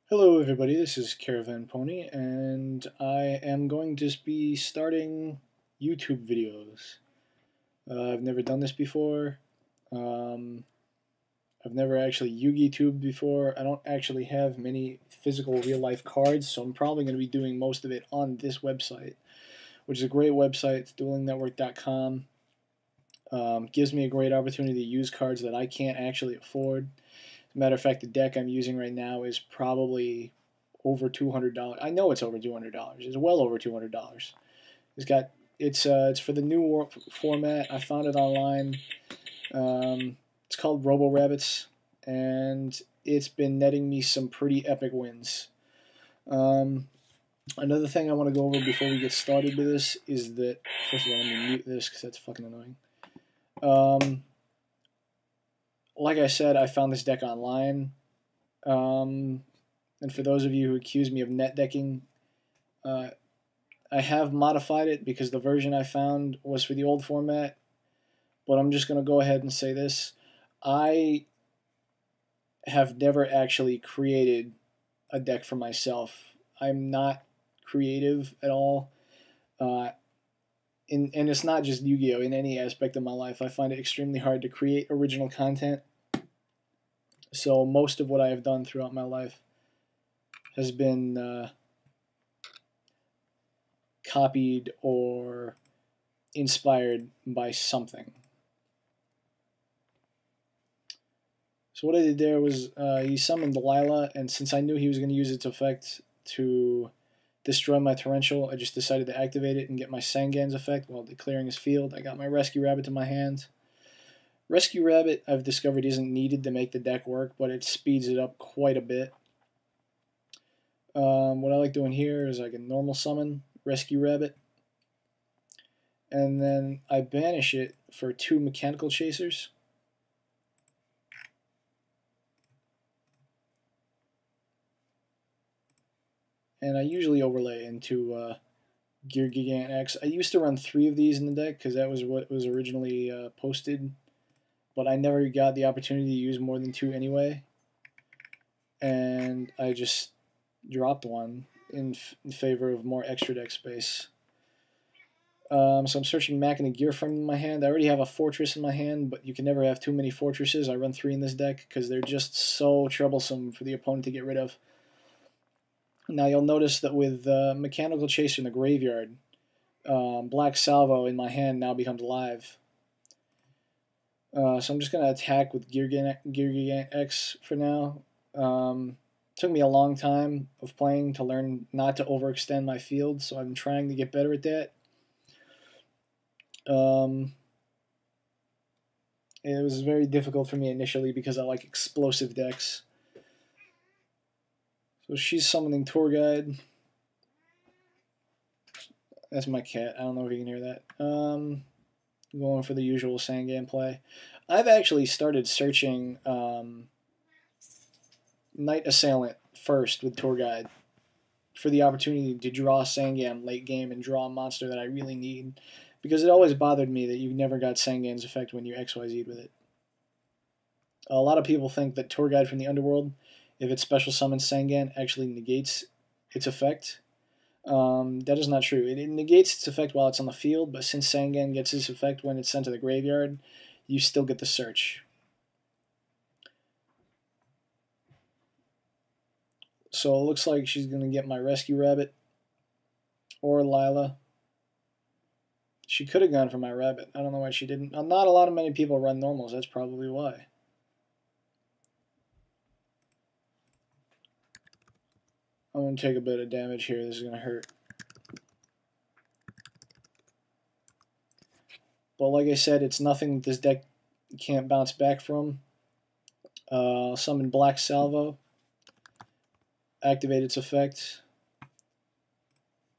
Hello everybody, this is Caravan Pony, and I am going to be starting YouTube videos. I've never done this before. Um, I've never actually yugi-tubed before. I don't actually have many physical real-life cards, so I'm probably going to be doing most of it on this website, which is a great website. It's duelingnetwork.com. Gives me a great opportunity to use cards that I can't actually afford. As a matter of fact, the deck I'm using right now is probably over $200. I know it's over $200. It's well over $200. It's for the new format. I found it online. It's called Robo Rabbits, and it's been netting me some pretty epic wins. Um, Another thing I want to go over before we get started with this is that, first of all, let me mute this because that's fucking annoying. Like I said, I found this deck online. And for those of you who accuse me of net decking, uh, I have modified it because the version I found was for the old format. But I'm just going to go ahead and say this. I have never actually created a deck for myself. I'm not creative at all. And it's not just Yu-Gi-Oh! In any aspect of my life. I find it extremely hard to create original content. So most of what I have done throughout my life has been copied or inspired by something. So what I did there was he summoned Delilah, and since I knew he was going to use its effect to destroy my Torrential, I just decided to activate it and get my Sangan's effect while declaring his field. I got my Rescue Rabbit to my hand. Rescue Rabbit, I've discovered, isn't needed to make the deck work, but it speeds it up quite a bit. What I like doing here is I can normal summon Rescue Rabbit, and then I banish it for 2 Mechanical Chasers. And I usually overlay into Gear Gigant X. I used to run 3 of these in the deck because that was what was originally posted, but I never got the opportunity to use more than 2 anyway, and I just dropped one in favor of more extra deck space. So I'm searching Mac and a Gear Frame in my hand. I already have a Fortress in my hand, but you can never have too many Fortresses. I run 3 in this deck because they're just so troublesome for the opponent to get rid of. Now you'll notice that with Mechanical Chaser in the graveyard, Black Salvo in my hand now becomes live. So I'm just going to attack with Gear Gigant X for now. Took me a long time of playing to learn not to overextend my field, so I'm trying to get better at that. It was very difficult for me initially because I like explosive decks. So she's summoning Tour Guide. That's my cat. I don't know if you can hear that. Going for the usual Sangan play. I've actually started searching Knight Assailant first with Tour Guide for the opportunity to draw Sangan late game and draw a monster that I really need, because it always bothered me that you never got Sangan's effect when you XYZ'd with it. A lot of people think that Tour Guide from the Underworld, if it special summons Sangan, actually negates its effect. That is not true. It negates its effect while it's on the field, but since Sangan gets its effect when it's sent to the graveyard, you still get the search. So it looks like she's going to get my Rescue Rabbit or Lila. She could have gone for my rabbit. I don't know why she didn't. Not a lot of many people run normals. That's probably why. I'm going to take a bit of damage here. This is going to hurt. But like I said, it's nothing this deck can't bounce back from. Summon Black Salvo. Activate its effect.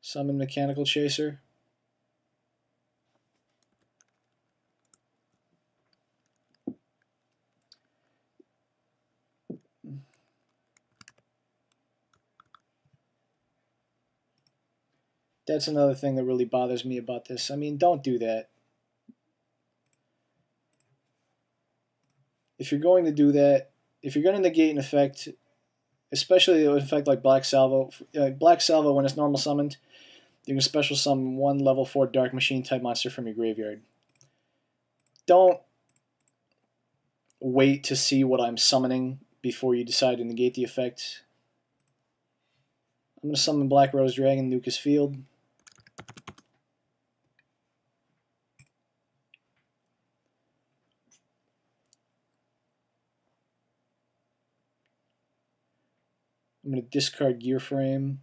Summon Mechanical Chaser. That's another thing that really bothers me about this. I mean, don't do that. If you're going to do that, if you're going to negate an effect especially it would affect like Black Salvo. Black Salvo, when it's normal summoned, you can special summon one level 4 Dark Machine type monster from your graveyard. Don't wait to see what I'm summoning before you decide to negate the effect. I'm going to summon Black Rose Dragon, nuke his field. I'm going to discard Gear Frame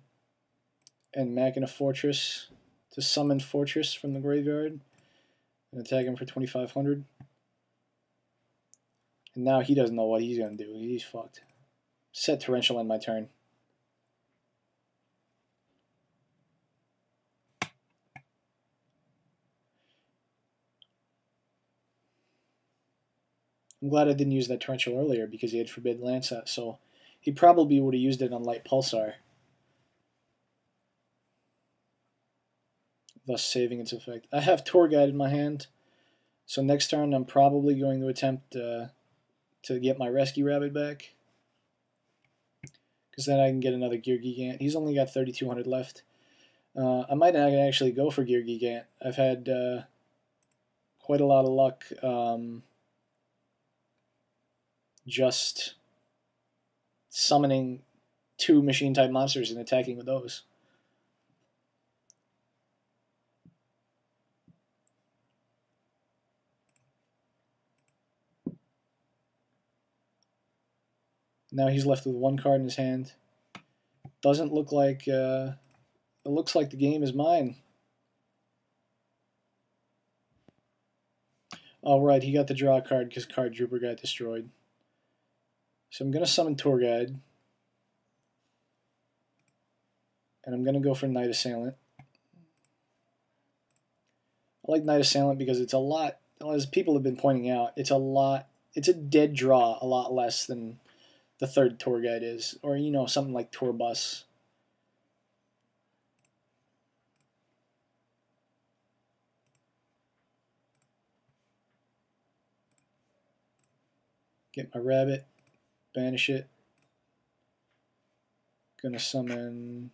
and Machina Fortress to summon Fortress from the graveyard and attack him for 2,500. And now he doesn't know what he's going to do. He's fucked. Set Torrential end my turn. I'm glad I didn't use that Torrential earlier because he had Forbidden Lancet, so he probably would have used it on Light Pulsar, thus saving its effect. I have Tour Guide in my hand, so next turn I'm probably going to attempt to get my Rescue Rabbit back, because then I can get another Gear Gigant. He's only got 3,200 left. I might actually go for Gear Gigant. I've had quite a lot of luck just summoning 2 machine-type monsters and attacking with those. Now he's left with 1 card in his hand. Doesn't look like... it looks like the game is mine. Alright, he got the draw card because Card Trooper got destroyed. So I'm going to summon Tour Guide. And I'm going to go for Night Assailant. I like Night Assailant because it's a lot, as people have been pointing out, it's a dead draw a lot less than the third Tour Guide is. Or, you know, something like Tour Bus. Get my rabbit, banish it. Gonna summon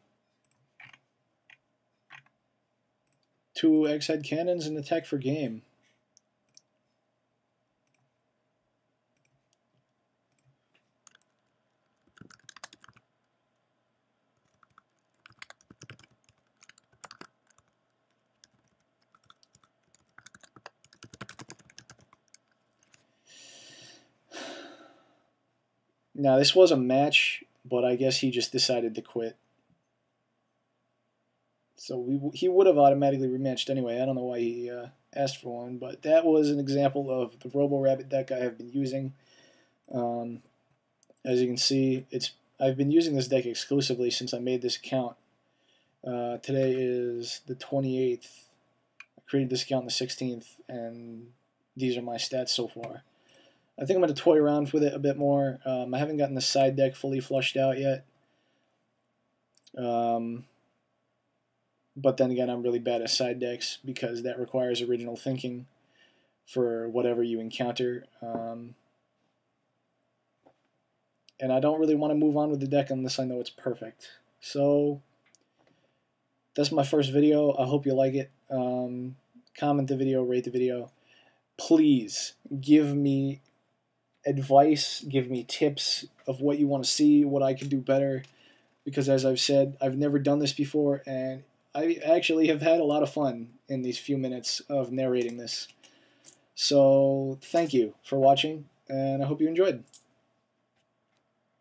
2 X-Head Cannons and attack for game. Now this was a match, but I guess he just decided to quit. So he would have automatically rematched anyway. I don't know why he asked for one, but that was an example of the Robo Rabbit deck I have been using. As you can see, I've been using this deck exclusively since I made this account. Today is the 28th. I created this account on the 16th, and these are my stats so far. I think I'm going to toy around with it a bit more. I haven't gotten the side deck fully flushed out yet. But then again, I'm really bad at side decks because that requires original thinking for whatever you encounter. And I don't really want to move on with the deck unless I know it's perfect. So that's my first video. I hope you like it. Comment the video, rate the video. Please give me advice, give me tips of what you want to see, what I can do better, because as I've said, I've never done this before, and I actually have had a lot of fun in these few minutes of narrating this. So thank you for watching, and I hope you enjoyed.